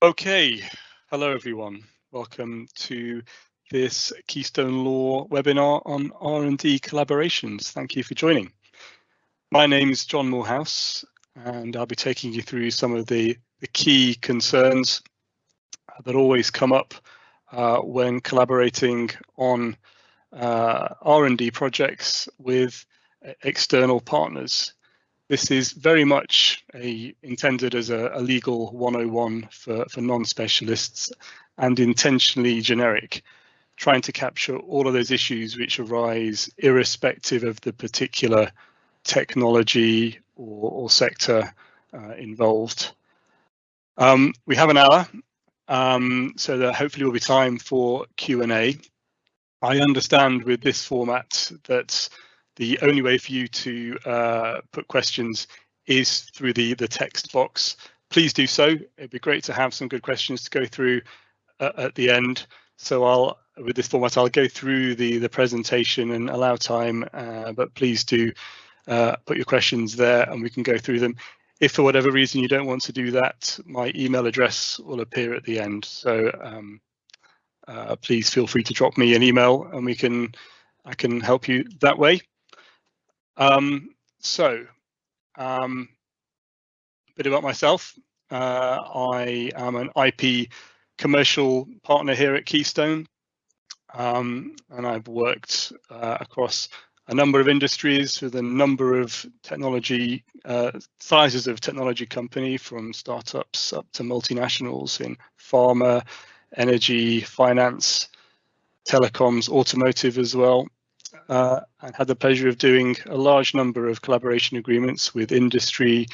Okay, hello everyone. Welcome to this Keystone Law webinar on R&D collaborations. Thank you for joining. My name is John Morehouse, and I'll be taking you through some of the key concerns that always come up when collaborating on R&D projects with external partners. This is very much intended as a legal 101 for non-specialists and intentionally generic, trying to capture all of those issues which arise irrespective of the particular technology or sector involved. We have an hour, so that hopefully will be time for Q&A. I understand with this format that the only way for you to put questions is through the text box. Please do so. It'd be great to have some good questions to go through at the end. So with this format, I'll go through the presentation and allow time, but please do put your questions there and we can go through them. If for whatever reason you don't want to do that, my email address will appear at the end. So please feel free to drop me an email and I can help you that way. A bit about myself. I am an IP commercial partner here at Keystone, and I've worked across a number of industries with a number of technology sizes of technology company, from startups up to multinationals in pharma, energy, finance, telecoms, automotive as well. And had the pleasure of doing a large number of collaboration agreements with industry,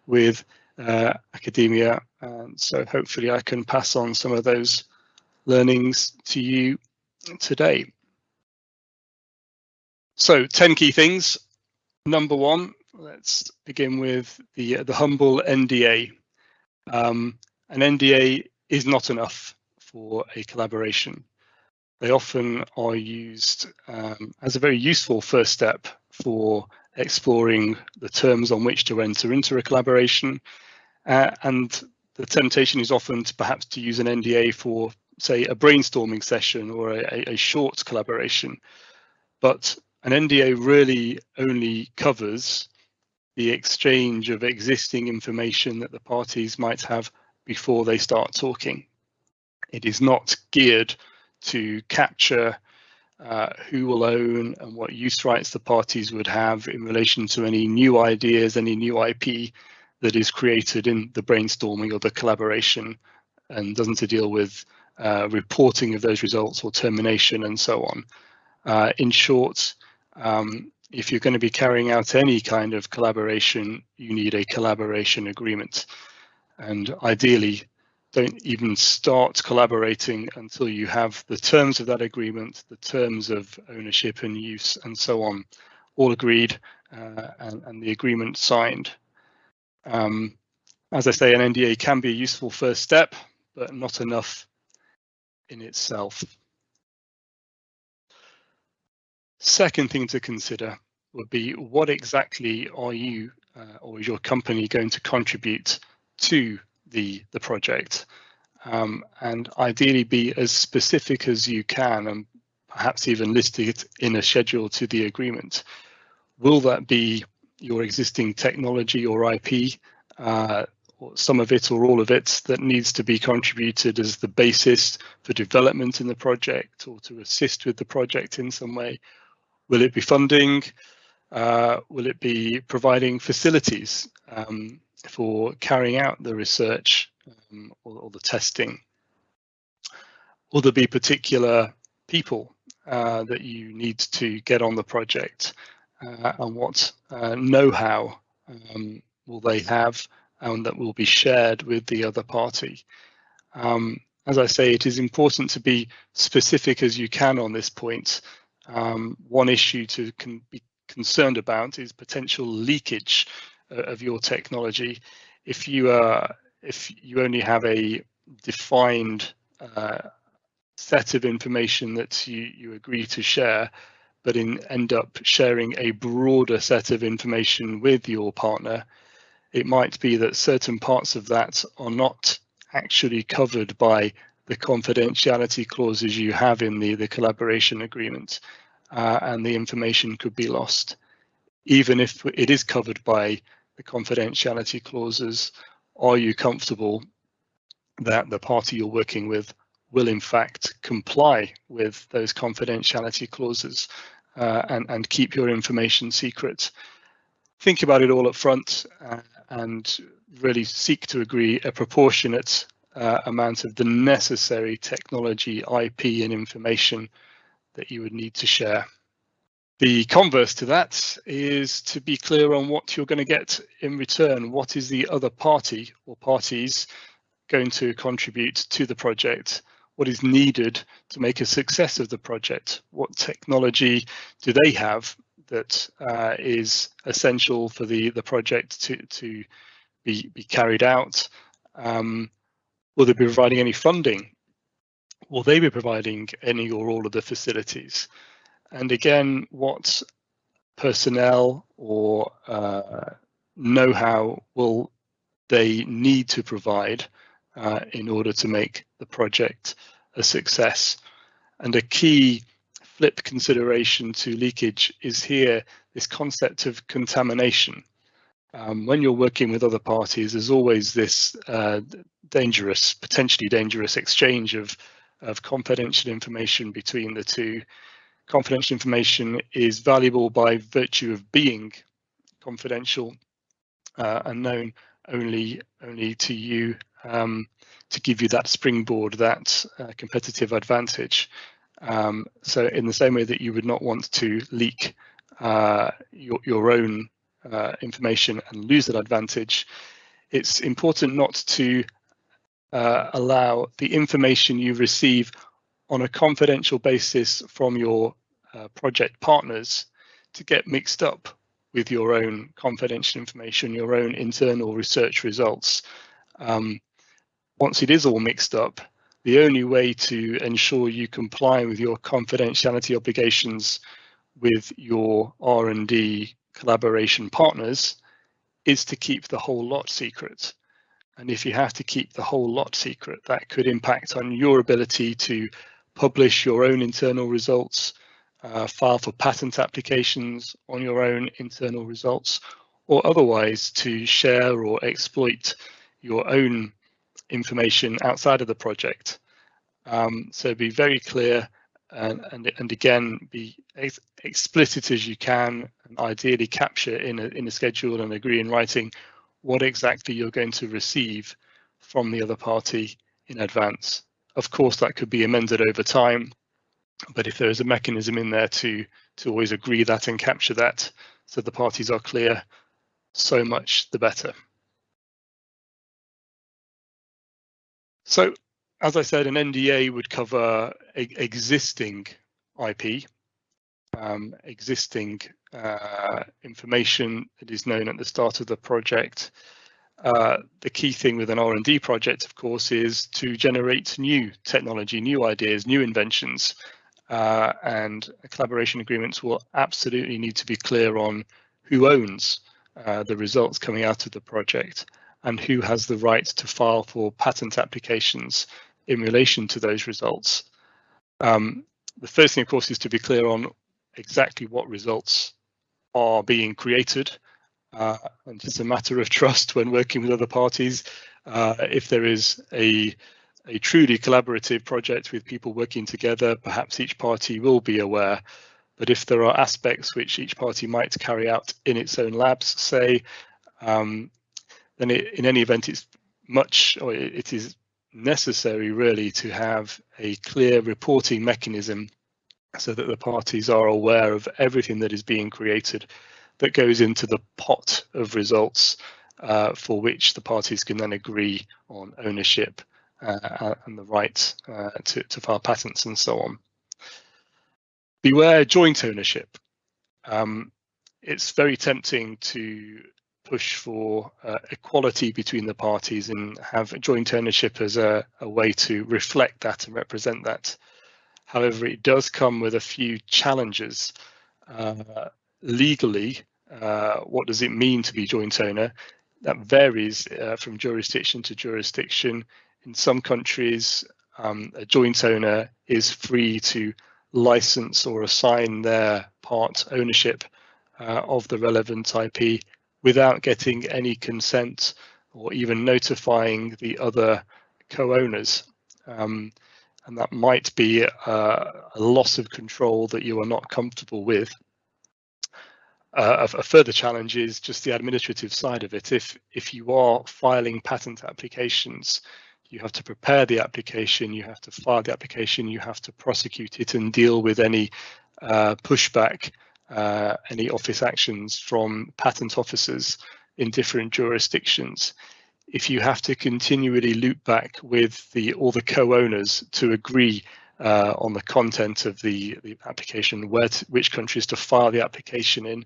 with academia, and so hopefully I can pass on some of those learnings to you today. So 10 key things. Number one, let's begin with the humble NDA. An NDA is not enough for a collaboration. They often are used as a very useful first step for exploring the terms on which to enter into a collaboration. And the temptation is often perhaps to use an NDA for, say, a brainstorming session or a short collaboration. But an NDA really only covers the exchange of existing information that the parties might have before they start talking. It is not geared to capture who will own and what use rights the parties would have in relation to any new ideas, any new IP that is created in the brainstorming or the collaboration, and doesn't deal with reporting of those results or termination and so on. In short, if you're going to be carrying out any kind of collaboration, you need a collaboration agreement, and ideally don't even start collaborating until you have the terms of that agreement, the terms of ownership and use and so on, all agreed and the agreement signed. As I say, an NDA can be a useful first step, but not enough in itself. Second thing to consider would be, what exactly are you or is your company going to contribute to the project, and ideally be as specific as you can, and perhaps even list it in a schedule to the agreement. Will that be your existing technology or IP, or some of it or all of it that needs to be contributed as the basis for development in the project or to assist with the project in some way? Will it be funding? Will it be providing facilities for carrying out the research or the testing? Will there be particular people that you need to get on the project, and what know-how will they have and that will be shared with the other party? As I say, it is important to be specific as you can on this point. One issue to be concerned about is potential leakage of your technology. If you only have a defined set of information that you agree to share, but end up sharing a broader set of information with your partner, it might be that certain parts of that are not actually covered by the confidentiality clauses you have in the collaboration agreement, and the information could be lost. Even if it is covered by the confidentiality clauses, are you comfortable that the party you're working with will in fact comply with those confidentiality clauses and keep your information secret? Think about it all up front and really seek to agree a proportionate amount of the necessary technology, IP, and information that you would need to share. The converse to that is to be clear on what you're going to get in return. What is the other party or parties going to contribute to the project? What is needed to make a success of the project? What technology do they have that is essential for the project to be carried out? Will they be providing any funding? Will they be providing any or all of the facilities? And again, what personnel or know-how will they need to provide in order to make the project a success? And a key flip consideration to leakage is here this concept of contamination. When you're working with other parties, there's always this potentially dangerous exchange of confidential information between the two. Confidential information is valuable by virtue of being confidential and known only to you, to give you that springboard, that competitive advantage. So in the same way that you would not want to leak your own information and lose that advantage, it's important not to allow the information you receive on a confidential basis from your project partners to get mixed up with your own confidential information, your own internal research results. Once it is all mixed up, the only way to ensure you comply with your confidentiality obligations with your R&D collaboration partners is to keep the whole lot secret. And if you have to keep the whole lot secret, that could impact on your ability to publish your own internal results, file for patent applications on your own internal results, or otherwise to share or exploit your own information outside of the project. So be very clear and again, be as explicit as you can, and ideally capture in a schedule and agree in writing what exactly you're going to receive from the other party in advance. Of course, that could be amended over time, but if there is a mechanism in there to always agree that and capture that so the parties are clear, so much the better. So, as I said, an NDA would cover existing IP, existing information that is known at the start of the project. The key thing with an R&D project, of course, is to generate new technology, new ideas, new inventions, and collaboration agreements will absolutely need to be clear on who owns the results coming out of the project and who has the right to file for patent applications in relation to those results. The first thing, of course, is to be clear on exactly what results are being created. And it's a matter of trust when working with other parties. If there is a truly collaborative project with people working together, perhaps each party will be aware. But if there are aspects which each party might carry out in its own labs, say, then in any event, it is necessary really to have a clear reporting mechanism so that the parties are aware of everything that is being created that goes into the pot of results for which the parties can then agree on ownership and the right to file patents and so on. Beware joint ownership. It's very tempting to push for equality between the parties and have joint ownership as a way to reflect that and represent that. However, it does come with a few challenges. Legally, what does it mean to be joint owner? That varies from jurisdiction to jurisdiction in some countries, a joint owner is free to license or assign their part ownership of the relevant IP without getting any consent or even notifying the other co-owners. And that might be a loss of control that you are not comfortable with. A further challenge is just the administrative side of it. If you are filing patent applications, you have to prepare the application, you have to file the application, you have to prosecute it and deal with any pushback, any office actions from patent officers in different jurisdictions. If you have to continually loop back with all the co-owners to agree on the content of the application, which countries to file the application in,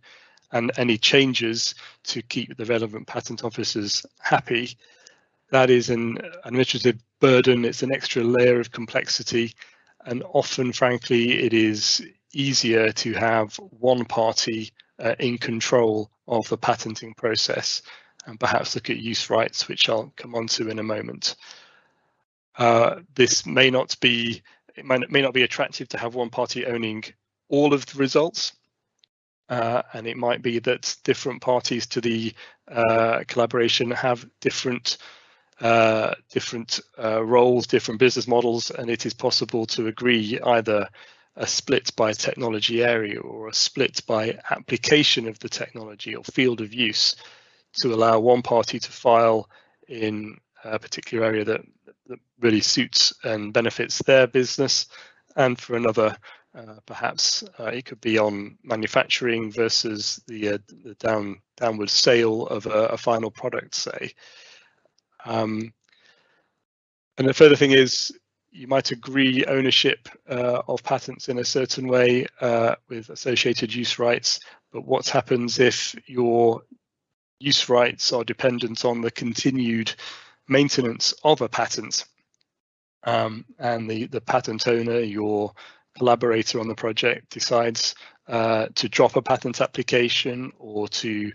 and any changes to keep the relevant patent officers happy, that is an administrative burden. It's an extra layer of complexity, and often, frankly, it is easier to have one party in control of the patenting process, and perhaps look at use rights, which I'll come on to in a moment. This may not be attractive to have one party owning all of the results, and it might be that different parties to the collaboration have different roles, different business models, and it is possible to agree either a split by technology area or a split by application of the technology or field of use, to allow one party to file in a particular area that really suits and benefits their business, and for another, perhaps it could be on manufacturing versus the downward sale of a final product, say. And the further thing is, you might agree ownership of patents in a certain way with associated use rights, but what happens if your use rights are dependent on the continued maintenance of a patent, and the patent owner, your collaborator on the project, decides to drop a patent application or to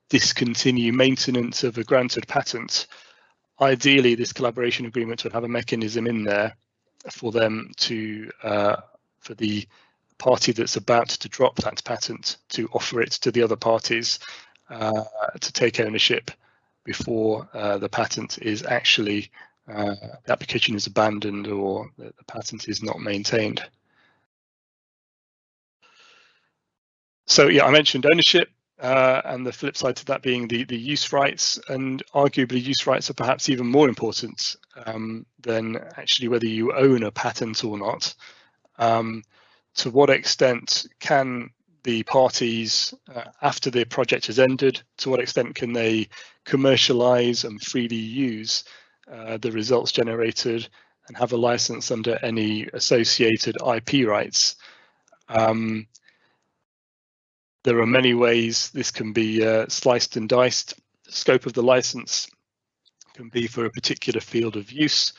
discontinue maintenance of a granted patent? Ideally, this collaboration agreement would have a mechanism in there for them to, for the party that's about to drop that patent, to offer it to the other parties to take ownership before the patent is actually, the application is abandoned or the patent is not maintained. So yeah, I mentioned ownership. And the flip side to that being the use rights, and arguably use rights are perhaps even more important than actually whether you own a patent or not. To what extent can the parties, after the project has ended, to what extent can they commercialize and freely use the results generated and have a license under any associated IP rights? There are many ways this can be sliced and diced. The scope of the license can be for a particular field of use.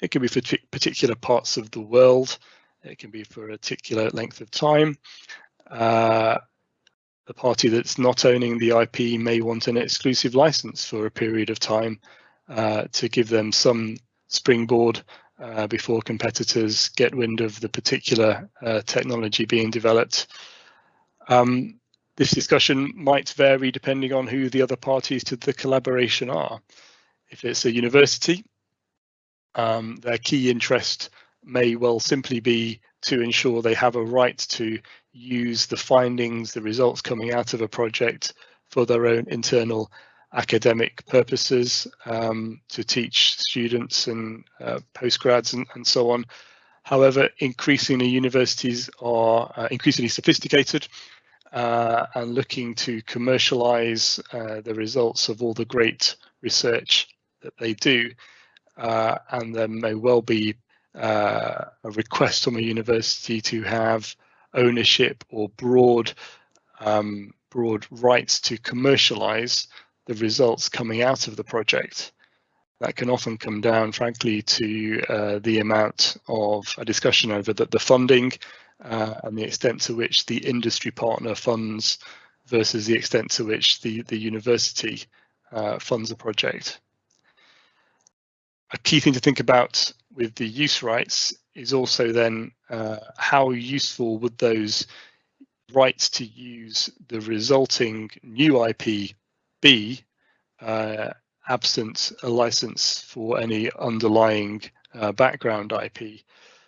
It can be for particular parts of the world. It can be for a particular length of time. The party that's not owning the IP may want an exclusive license for a period of time to give them some springboard before competitors get wind of the particular technology being developed. This discussion might vary depending on who the other parties to the collaboration are. If it's a university, their key interest may well simply be to ensure they have a right to use the findings, the results coming out of a project for their own internal academic purposes, to teach students and postgrads and so on. However, increasingly universities are increasingly sophisticated and looking to commercialize the results of all the great research that they do. And there may well be a request from a university to have ownership or broad rights to commercialize the results coming out of the project. That can often come down, frankly, to the amount of a discussion over the funding and the extent to which the industry partner funds versus the extent to which the university funds a project. A key thing to think about with the use rights is also then how useful would those rights to use the resulting new IP be absent a license for any underlying background IP.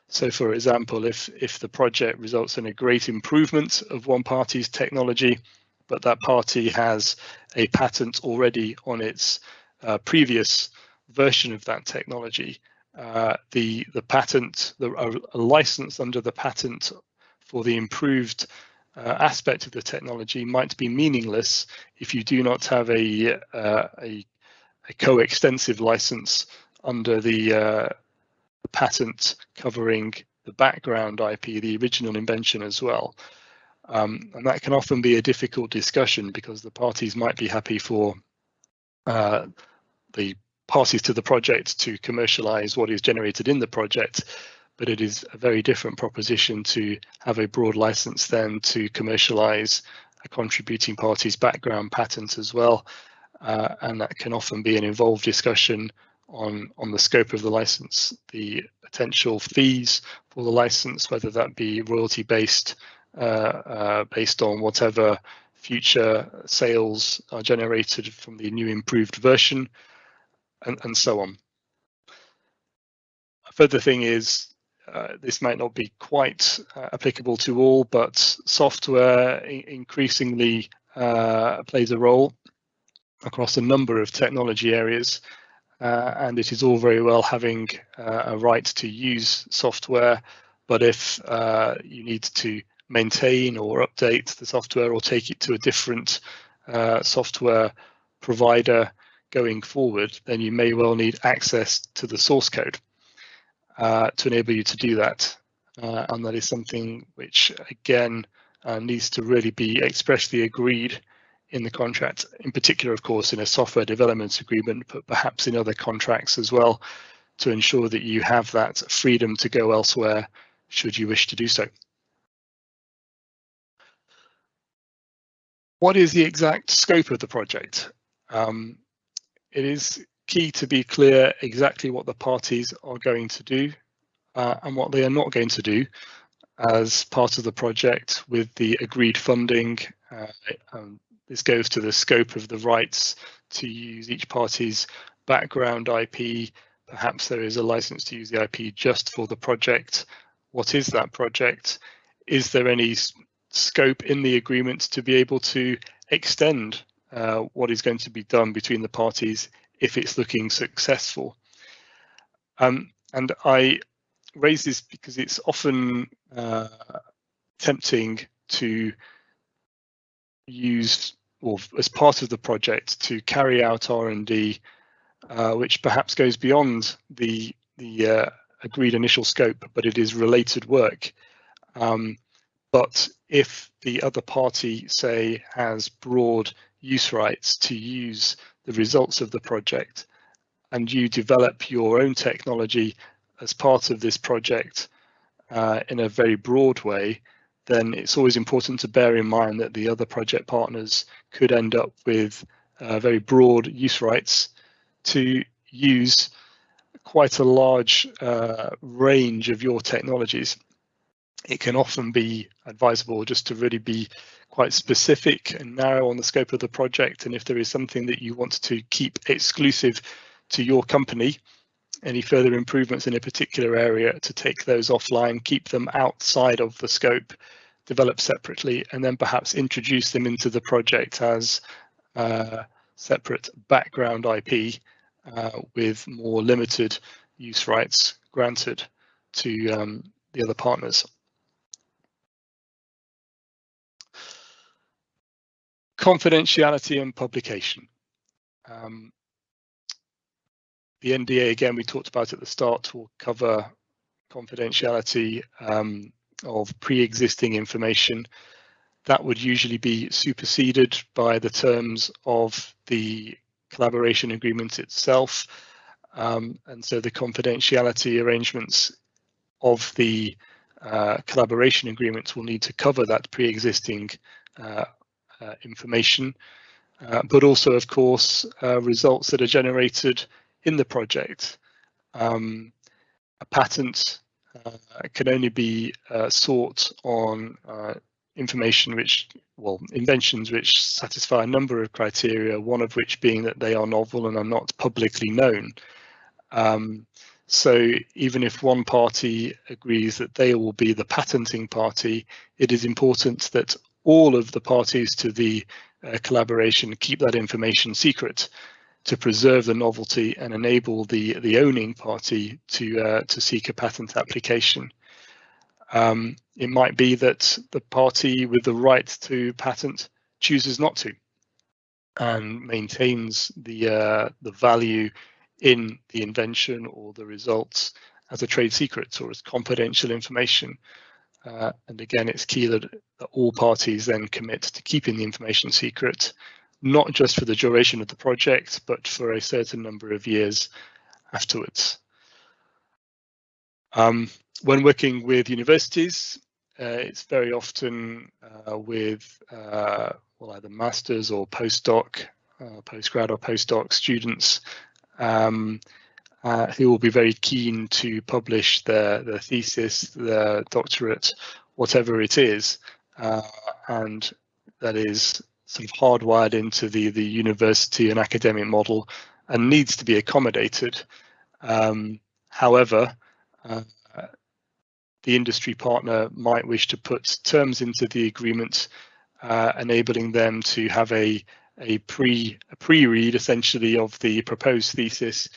So for example, if the project results in a great improvement of one party's technology, but that party has a patent already on its previous version of that technology, the patent, a license under the patent for the improved aspect of the technology might be meaningless if you do not have a coextensive license under the patent covering the background IP, the original invention as well. And that can often be a difficult discussion because the parties might be happy for the parties to the project to commercialize what is generated in the project, but it is a very different proposition to have a broad license then to commercialize a contributing party's background patent as well. And that can often be an involved discussion on the scope of the license, the potential fees for the license, whether that be royalty based, based on whatever future sales are generated from the new improved version, and so on. A further thing is, this might not be quite applicable to all, but software increasingly plays a role across a number of technology areas, and it is all very well having a right to use software, but if you need to maintain or update the software or take it to a different software provider going forward, then you may well need access to the source code to enable you to do that. And that is something which, again, needs to really be expressly agreed in the contract, in particular, of course, in a software development agreement, but perhaps in other contracts as well, to ensure that you have that freedom to go elsewhere should you wish to do so. What is the exact scope of the project? It is key to be clear exactly what the parties are going to do and what they are not going to do as part of the project with the agreed funding. This goes to the scope of the rights to use each party's background IP. Perhaps there is a license to use the IP just for the project. What is that project? Is there any scope in the agreement to be able to extend what is going to be done between the parties if it's looking successful? And I raise this because it's often tempting to use, or as part of the project, to carry out R&D, which perhaps goes beyond the agreed initial scope, but it is related work. But if the other party, say, has broad use rights to use the results of the project, and you develop your own technology as part of this project in a very broad way, then it's always important to bear in mind that the other project partners could end up with very broad use rights to use quite a large range of your technologies. It can often be advisable just to really be quite specific and narrow on the scope of the project, and if there is something that you want to keep exclusive to your company, any further improvements in a particular area, to take those offline, keep them outside of the scope, develop separately, and then perhaps introduce them into the project as separate background IP with more limited use rights granted to the other partners. Confidentiality and publication. The NDA, again, we talked about at the start, will cover confidentiality of pre-existing information. That would usually be superseded by the terms of the collaboration agreement itself. And so the confidentiality arrangements of the collaboration agreement will need to cover that pre-existing information, but also, of course, results that are generated in the project. A patent can only be sought on information inventions which satisfy a number of criteria, one of which being that they are novel and are not publicly known. So even if one party agrees that they will be the patenting party, it is important that all of the parties to the collaboration keep that information secret to preserve the novelty and enable the owning party to seek a patent application. It might be that the party with the right to patent chooses not to and maintains the value in the invention or the results as a trade secret or as confidential information. And again, it's key that all parties then commit to keeping the information secret, not just for the duration of the project, but for a certain number of years afterwards. When working with universities, it's very often with either masters or postdoc, postgrad or postdoc students who will be very keen to publish their thesis, their doctorate, whatever it is, and that is sort of hardwired into the university and academic model and needs to be accommodated. However, the industry partner might wish to put terms into the agreement enabling them to have a pre-read essentially of the proposed thesis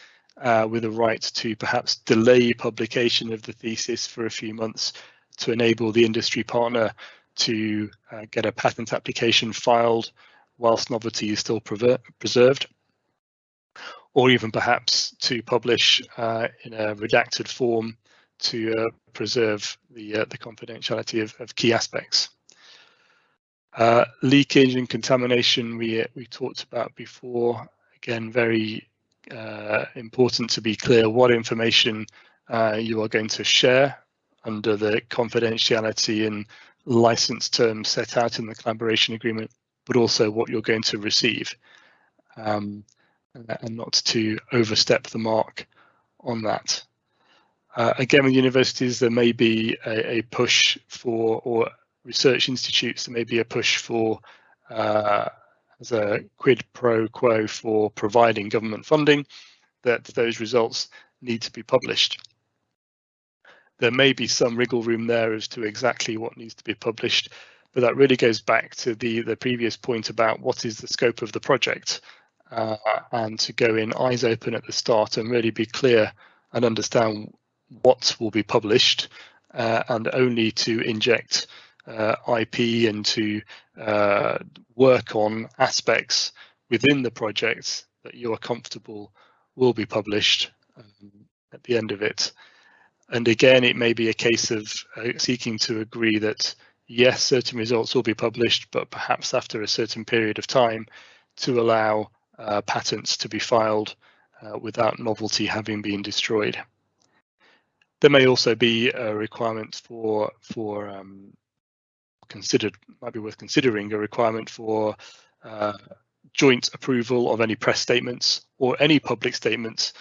with a right to perhaps delay publication of the thesis for a few months to enable the industry partner to get a patent application filed whilst novelty is still preserved, or even perhaps to publish in a redacted form to preserve the confidentiality of key aspects. Leakage and contamination we talked about before. Again, very important to be clear what information you are going to share under the confidentiality and license terms set out in the collaboration agreement, but also what you're going to receive, and not to overstep the mark on that. Again, with universities, there may be a push for, or research institutes, there may be a push for as a quid pro quo for providing government funding, that those results need to be published. There may be some wriggle room there as to exactly what needs to be published, but that really goes back to the previous point about what is the scope of the project, and to go in eyes open at the start and really be clear and understand what will be published, and only to inject IP and to work on aspects within the project that you are comfortable will be published at the end of it. And again, it may be a case of seeking to agree that yes, certain results will be published, but perhaps after a certain period of time to allow patents to be filed without novelty having been destroyed. There may also be a requirement might be worth considering a requirement for joint approval of any press statements or any public statements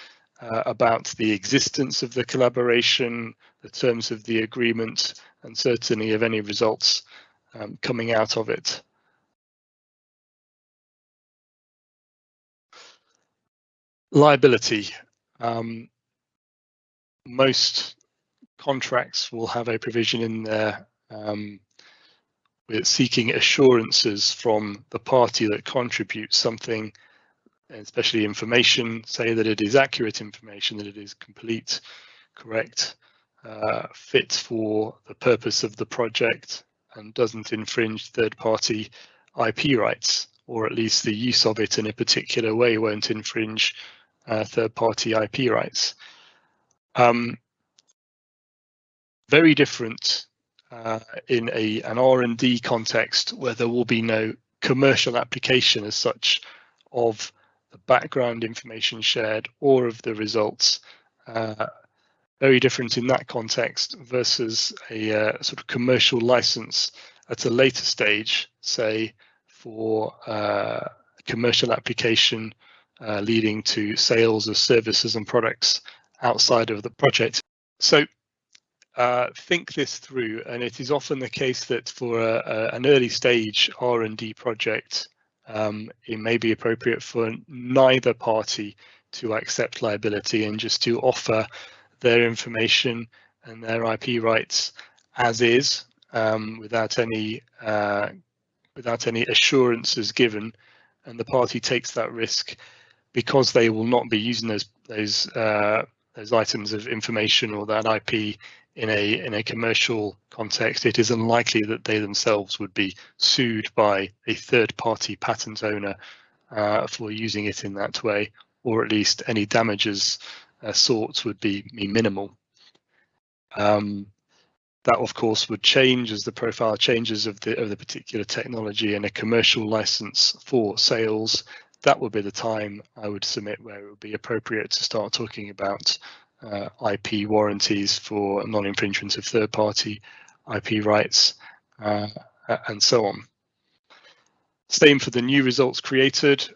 about the existence of the collaboration, the terms of the agreement, and certainly of any results coming out of it. Liability. Most contracts will have a provision in there with seeking assurances from the party that contributes something, especially information, say that it is accurate information, that it is complete, correct, fit for the purpose of the project, and doesn't infringe third-party IP rights, or at least the use of it in a particular way won't infringe third-party IP rights. Very different in an R&D context where there will be no commercial application as such of the background information shared or of the results. Very different in that context versus a sort of commercial license at a later stage, say for commercial application leading to sales of services and products outside of the project. So think this through, and it is often the case that for an early stage R&D project, it may be appropriate for neither party to accept liability and just to offer their information and their IP rights as is, without any assurances given, and the party takes that risk because they will not be using those items of information or that IP in a commercial context. It is unlikely that they themselves would be sued by a third-party patent owner for using it in that way, or at least any damages sought would be minimal. That of course would change as the profile changes of the particular technology, and a commercial license for sales, that would be the time I would submit where it would be appropriate to start talking about IP warranties for non-infringement of third-party IP rights and so on. Same for the new results created.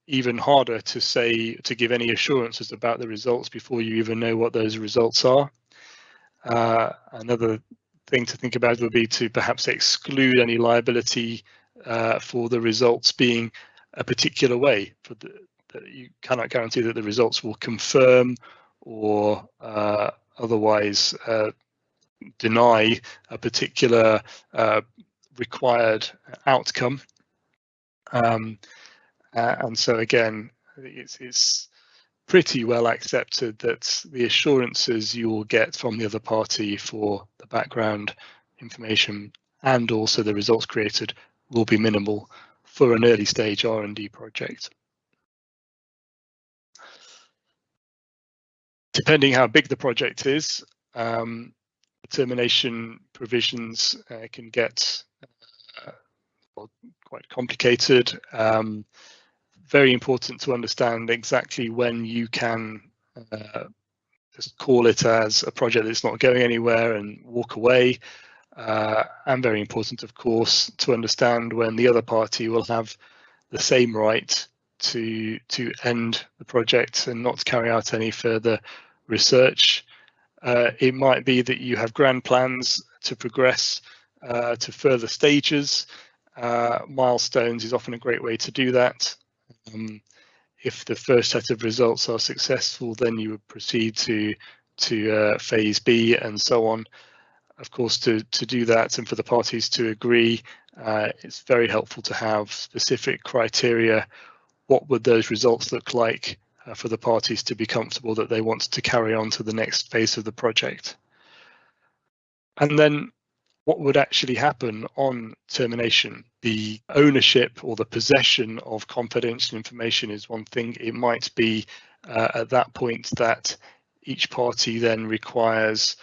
Even harder to give any assurances about the results before you even know what those results are. Another thing to think about would be to perhaps exclude any liability for the results being a particular way. That you cannot guarantee that the results will confirm or otherwise deny a particular required outcome. And so again, it's pretty well accepted that the assurances you will get from the other party for the background information and also the results created will be minimal for an early stage R&D project. Depending how big the project is, termination provisions can get quite complicated. Very important to understand exactly when you can just call it as a project that's not going anywhere and walk away. And very important, of course, to understand when the other party will have the same right to end the project and not carry out any further research. It might be that you have grand plans to progress to further stages. Milestones is often a great way to do that. If the first set of results are successful, then you would proceed to phase B and so on. Of course, to do that and for the parties to agree, it's very helpful to have specific criteria. What would those results look like for the parties to be comfortable that they want to carry on to the next phase of the project? And then what would actually happen on termination? The ownership or the possession of confidential information is one thing. It might be at that point that each party then requires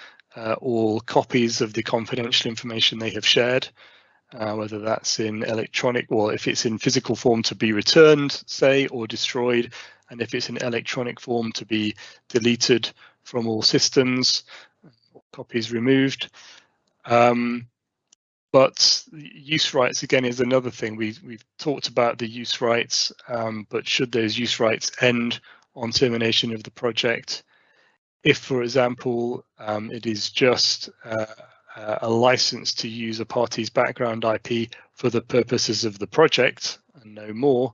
all copies of the confidential information they have shared, whether that's in electronic, or if it's in physical form to be returned, say, or destroyed, and if it's in electronic form to be deleted from all systems, copies removed. But use rights, again, is another thing. We've talked about the use rights, but should those use rights end on termination of the project? If, for example, it is just a license to use a party's background IP for the purposes of the project and no more,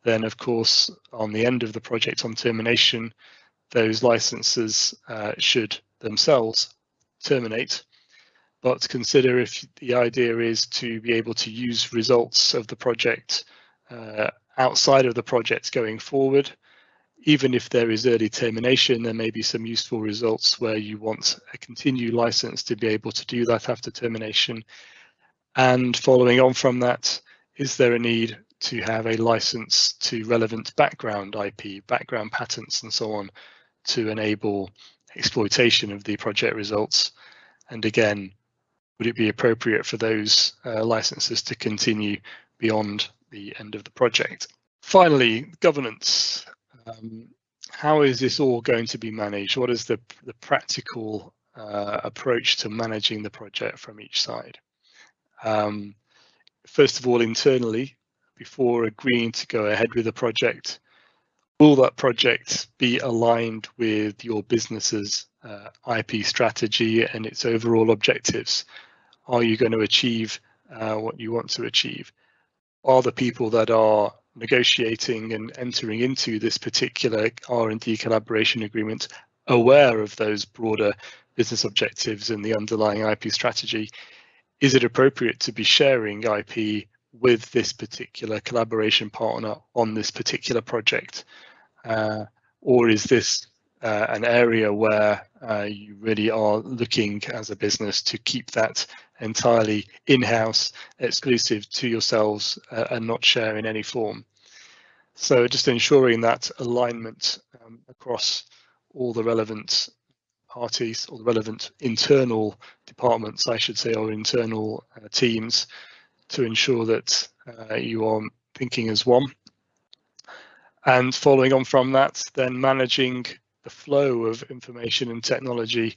then of course, on the end of the project on termination, those licenses should themselves terminate. But consider if the idea is to be able to use results of the project outside of the project going forward. Even if there is early termination, there may be some useful results where you want a continued license to be able to do that after termination. And following on from that, is there a need to have a license to relevant background IP, background patents and so on, to enable exploitation of the project results? And again, would it be appropriate for those licenses to continue beyond the end of the project? Finally, governance. How is this all going to be managed? What is the practical approach to managing the project from each side? First of all, internally, before agreeing to go ahead with the project, will that project be aligned with your business's IP strategy and its overall objectives? Are you going to achieve what you want to achieve? Are the people that are negotiating and entering into this particular R&D collaboration agreement aware of those broader business objectives and the underlying IP strategy? Is it appropriate to be sharing IP with this particular collaboration partner on this particular project? Or is this an area where you really are looking as a business to keep that entirely in-house, exclusive to yourselves, and not share in any form? So just ensuring that alignment across all the relevant parties, or the relevant internal departments, I should say, or internal teams, to ensure that you are thinking as one. And following on from that, then managing the flow of information and technology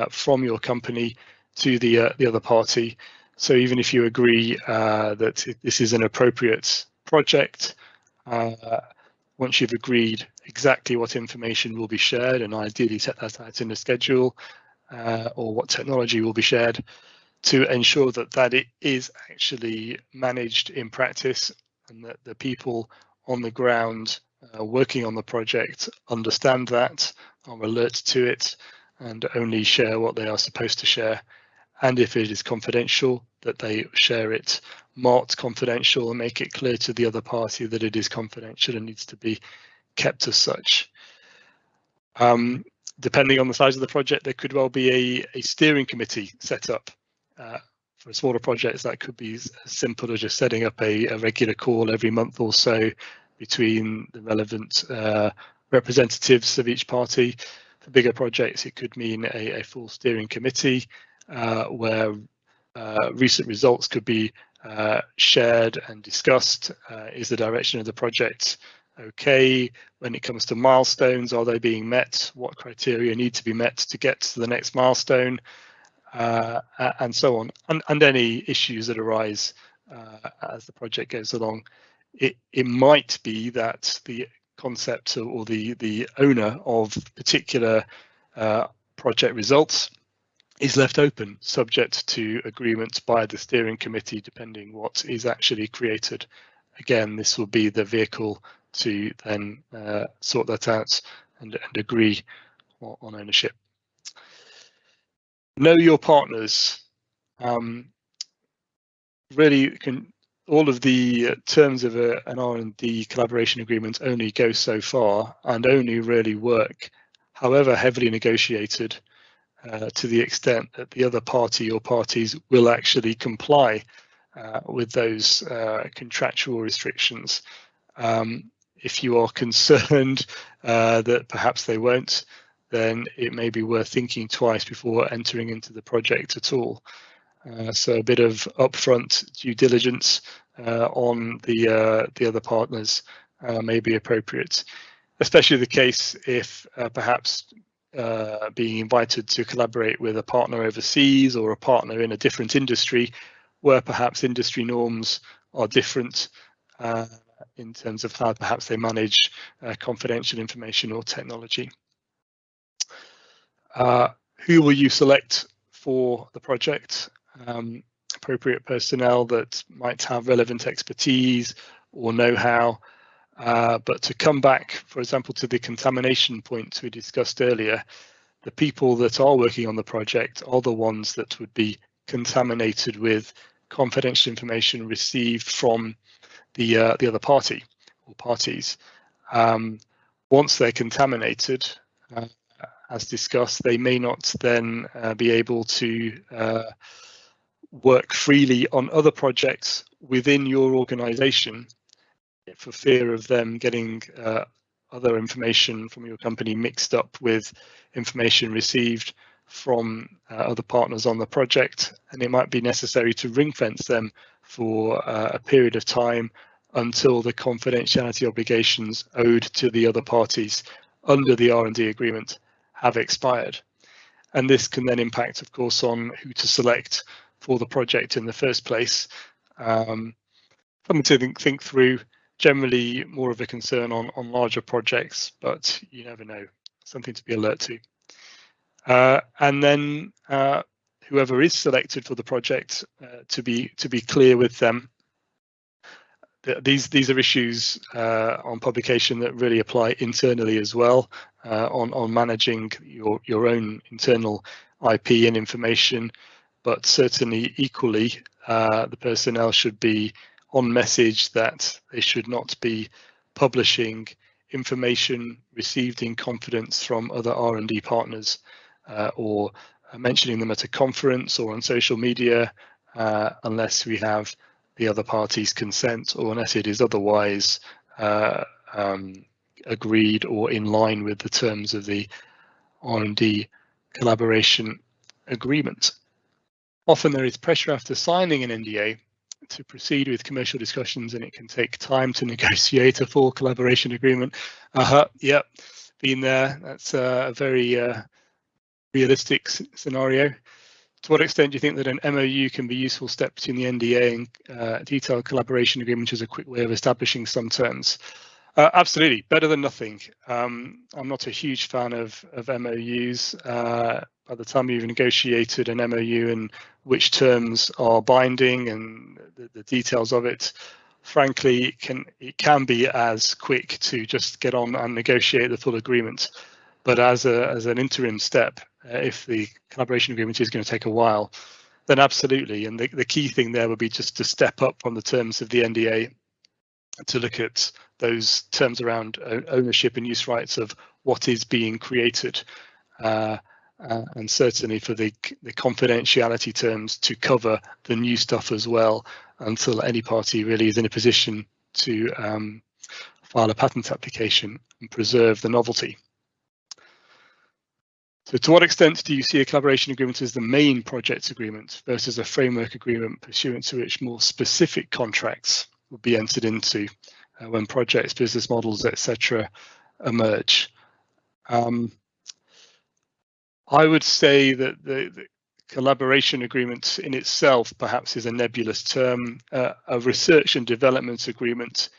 from your company to the other party. So even if you agree that this is an appropriate project, once you've agreed exactly what information will be shared, and ideally set that out in a schedule, or what technology will be shared, to ensure that it is actually managed in practice, and that the people on the ground working on the project understand that, are alert to it, and only share what they are supposed to share. And if it is confidential, that they share it marked confidential and make it clear to the other party that it is confidential and needs to be kept as such. Depending on the size of the project, there could well be a steering committee set up. For smaller projects, that could be as simple as just setting up a regular call every month or so between the relevant representatives of each party. For bigger projects, it could mean a full steering committee where recent results could be shared and discussed. Is the direction of the project okay? When it comes to milestones, are they being met? What criteria need to be met to get to the next milestone? And so on, and any issues that arise as the project goes along. It might be that the concept or the owner of particular project results is left open, subject to agreement by the steering committee, depending what is actually created. Again, this will be the vehicle to then sort that out and agree on ownership. Know your partners. Really, all of the terms of an R&D collaboration agreement only go so far, and only really work, however heavily negotiated, to the extent that the other party or parties will actually comply with those contractual restrictions. If you are concerned that perhaps they won't, then it may be worth thinking twice before entering into the project at all. So a bit of upfront due diligence on the other partners may be appropriate, especially the case if perhaps being invited to collaborate with a partner overseas or a partner in a different industry, where perhaps industry norms are different in terms of how perhaps they manage confidential information or technology. Who will you select for the project? Appropriate personnel that might have relevant expertise or know-how. But to come back, for example, to the contamination point we discussed earlier, the people that are working on the project are the ones that would be contaminated with confidential information received from the other party or parties. Once they're contaminated, as discussed, they may not then be able to work freely on other projects within your organization, for fear of them getting other information from your company mixed up with information received from other partners on the project. And it might be necessary to ring fence them for a period of time until the confidentiality obligations owed to the other parties under the R&D agreement have expired. And this can then impact, of course, on who to select for the project in the first place. Something to think through. Generally more of a concern on larger projects, but you never know, something to be alert to. And then whoever is selected for the project, to be clear with them, these are issues on publication that really apply internally as well, on managing your own internal IP and information, but certainly equally the personnel should be on message that they should not be publishing information received in confidence from other R&D partners, or mentioning them at a conference or on social media, unless we have the other party's consent, or unless it is otherwise agreed or in line with the terms of the R&D collaboration agreement. Often there is pressure after signing an NDA to proceed with commercial discussions, and it can take time to negotiate a full collaboration agreement. Yep, been there. That's a very realistic scenario. To what extent do you think that an MOU can be a useful step between the NDA and detailed collaboration agreement as a quick way of establishing some terms? Absolutely, better than nothing. I'm not a huge fan of MOUs. By the time you've negotiated an MOU and which terms are binding and the details of it, frankly, it can be as quick to just get on and negotiate the full agreement. But as an interim step, if the collaboration agreement is going to take a while, then absolutely. And the key thing there would be just to step up from the terms of the NDA to look at those terms around ownership and use rights of what is being created, and certainly for the confidentiality terms to cover the new stuff as well, until any party really is in a position to file a patent application and preserve the novelty. So to what extent do you see a collaboration agreement as the main project agreement versus a framework agreement pursuant to which more specific contracts will be entered into when projects, business models, etc. emerge? I would say that the collaboration agreement in itself perhaps is a nebulous term. A research and development agreement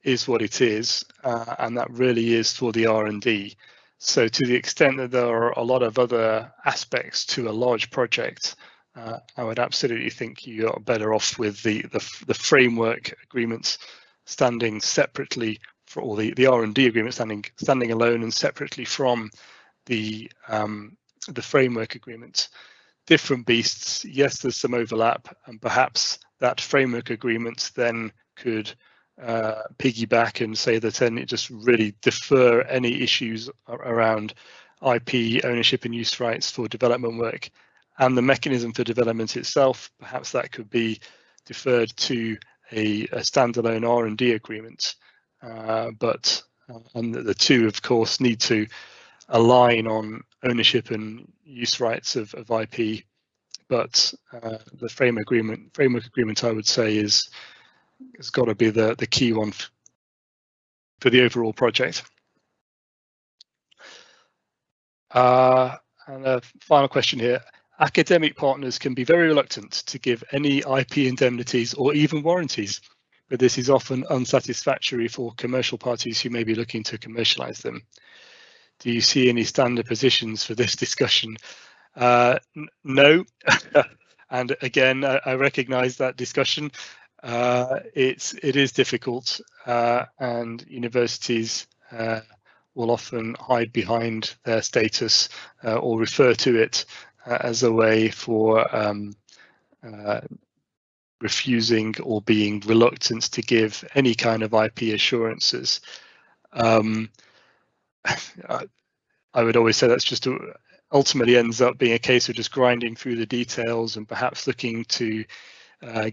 is what it is, and that really is for the R&D. So to the extent that there are a lot of other aspects to a large project, I would absolutely think you are better off with the framework agreements standing separately, or the R&D agreement standing alone and separately from the framework agreement. Different beasts, yes, there's some overlap, and perhaps that framework agreement then could piggyback and say that then it just really defer any issues around IP ownership and use rights for development work, and the mechanism for development itself, perhaps that could be deferred to a standalone R&D agreement. But the two, of course, need to align on ownership and use rights of IP. But the framework agreement, I would say, has got to be the key one for the overall project. And a final question here. Academic partners can be very reluctant to give any IP indemnities or even warranties, but this is often unsatisfactory for commercial parties who may be looking to commercialize them. Do you see any standard positions for this discussion? No. And again, I recognize that discussion. It is difficult, and universities will often hide behind their status or refer to it as a way for refusing or being reluctant to give any kind of IP assurances. I would always say that's just ultimately ends up being a case of just grinding through the details and perhaps looking to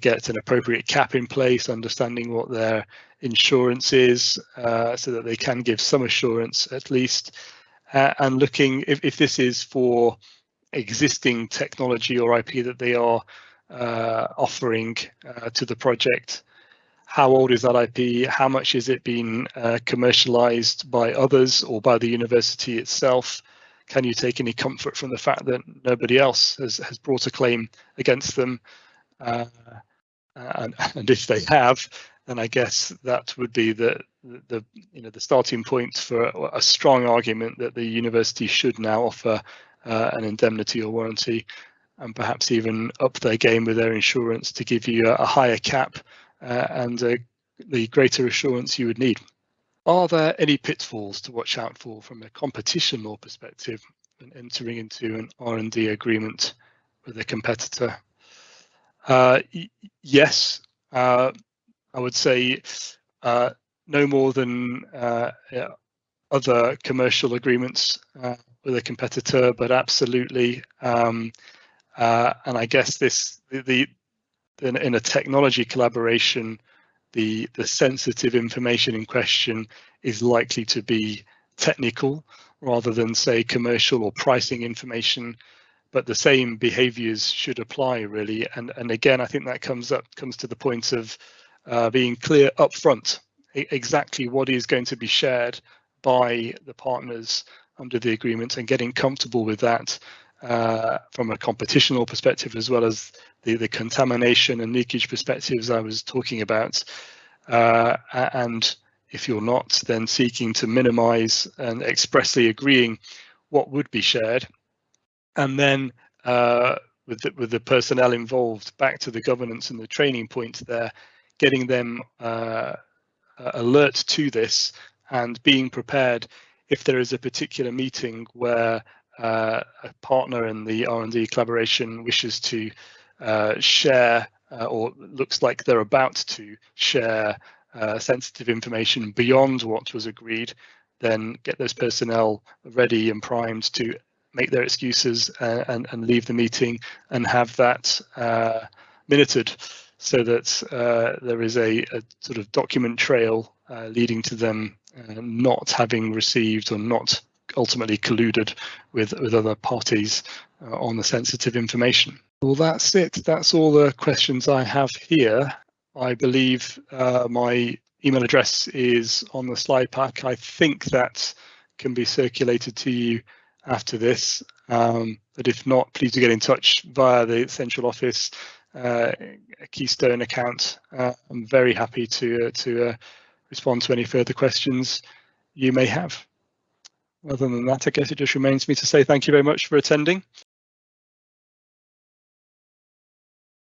get an appropriate cap in place, understanding what their insurance is, so that they can give some assurance at least, and looking if this is for existing technology or IP that they are offering to the project. How old is that IP? How much is it being commercialized by others or by the university itself? Can you take any comfort from the fact that nobody else has brought a claim against them? And if they have, then I guess that would be the starting point for a strong argument that the university should now offer an indemnity or warranty, and perhaps even up their game with their insurance to give you a higher cap and the greater assurance you would need. Are there any pitfalls to watch out for from a competition law perspective when entering into an R&D agreement with a competitor? Yes, I would say no more than other commercial agreements with a competitor, but absolutely. And I guess in a technology collaboration, the sensitive information in question is likely to be technical rather than, say, commercial or pricing information. But the same behaviors should apply, really. And again, I think that comes to the point of being clear up front exactly what is going to be shared by the partners under the agreement, and getting comfortable with that from a competition law perspective, as well as the contamination and leakage perspectives I was talking about. And if you're not, then seeking to minimize and expressly agreeing what would be shared. And then with the personnel involved, back to the governance and the training point there, getting them alert to this and being prepared if there is a particular meeting where a partner in the R&D collaboration wishes to share or looks like they're about to share sensitive information beyond what was agreed, then get those personnel ready and primed to make their excuses and leave the meeting, and have that minuted so that there is a sort of document trail leading to them not having received or not ultimately colluded with other parties on the sensitive information. Well, that's it. That's all the questions I have here. I believe my email address is on the slide pack. I think that can be circulated to you after this, but if not, please do get in touch via the central office Keystone account. I'm very happy to respond to any further questions you may have. Other than that, I guess it just remains me to say thank you very much for attending.